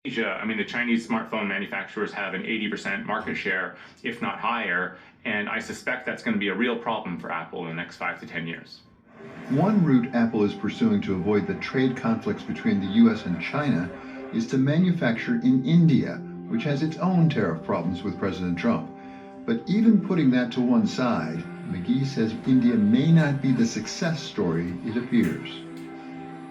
Asia, I mean, the Chinese smartphone manufacturers have an 80% market share, if not higher, and I suspect that's going to be a real problem for Apple in the next 5 to 10 years. One route Apple is pursuing to avoid the trade conflicts between the US and China is to manufacture in India, which has its own tariff problems with President Trump. But even putting that to one side, McGee says India may not be the success story it appears.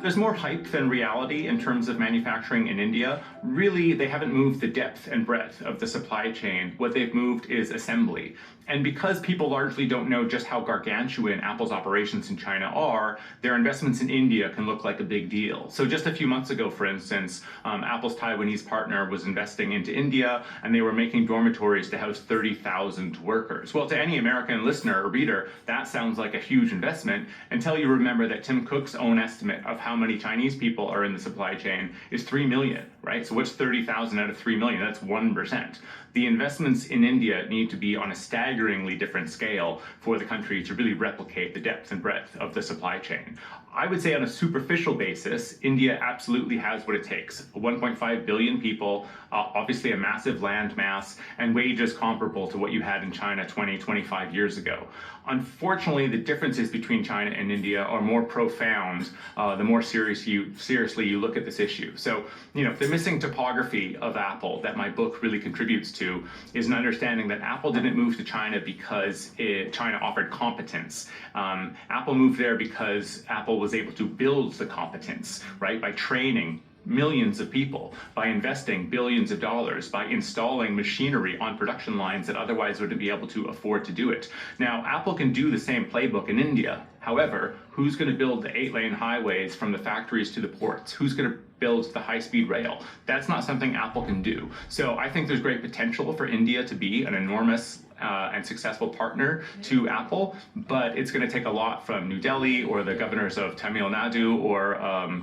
There's more hype than reality in terms of manufacturing in India. Really, they haven't moved the depth and breadth of the supply chain. What they've moved is assembly. And because people largely don't know just how gargantuan Apple's operations in China are, their investments in India can look like a big deal. So just a few months ago, for instance, Apple's Taiwanese partner was investing into India, and they were making dormitories to house 30,000 workers. Well, to any American listener or reader, that sounds like a huge investment until you remember that Tim Cook's own estimate of how many Chinese people are in the supply chain is 3 million, right? So what's 30,000 out of 3 million? That's 1%. The investments in India need to be on a staggeringly different scale for the country to really replicate the depth and breadth of the supply chain. I would say on a superficial basis, India absolutely has what it takes. 1.5 billion people, obviously a massive land mass, and wages comparable to what you had in China 20, 25 years ago. Unfortunately, the differences between China and India are more profound the more seriously you look at this issue. So, the missing topography of Apple that my book really contributes to is an understanding that Apple didn't move to China because China offered competence. Apple moved there because Apple was able to build the competence, right, by training millions of people, by investing billions of dollars, by installing machinery on production lines that otherwise wouldn't be able to afford to do it. Now, Apple can do the same playbook in India. However, who's going to build the 8-lane highways from the factories to the ports? Who's going to build the high-speed rail? That's not something Apple can do. So I think there's great potential for India to be an enormous and successful partner to Apple, but it's going to take a lot from New Delhi or the governors of Tamil Nadu or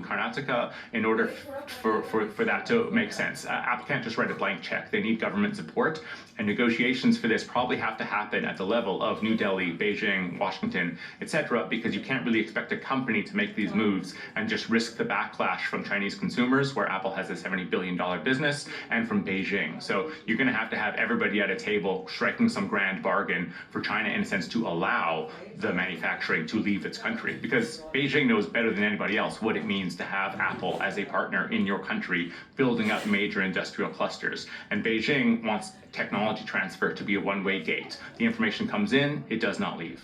Karnataka in order for that to make sense. Apple can't just write a blank check. They need government support, and negotiations for this probably have to happen at the level of New Delhi, Beijing, Washington, etc., because you can't really expect a company to make these moves and just risk the backlash from Chinese consumers, where Apple has a $70 billion business, and from Beijing. So you're going to have everybody at a table striking some grand bargain for China, in a sense, to allow the manufacturing to leave its country, because Beijing knows better than anybody else what it means to have Apple as a partner in your country building up major industrial clusters. And Beijing wants technology transfer to be a one-way gate. The information comes in, it does not leave.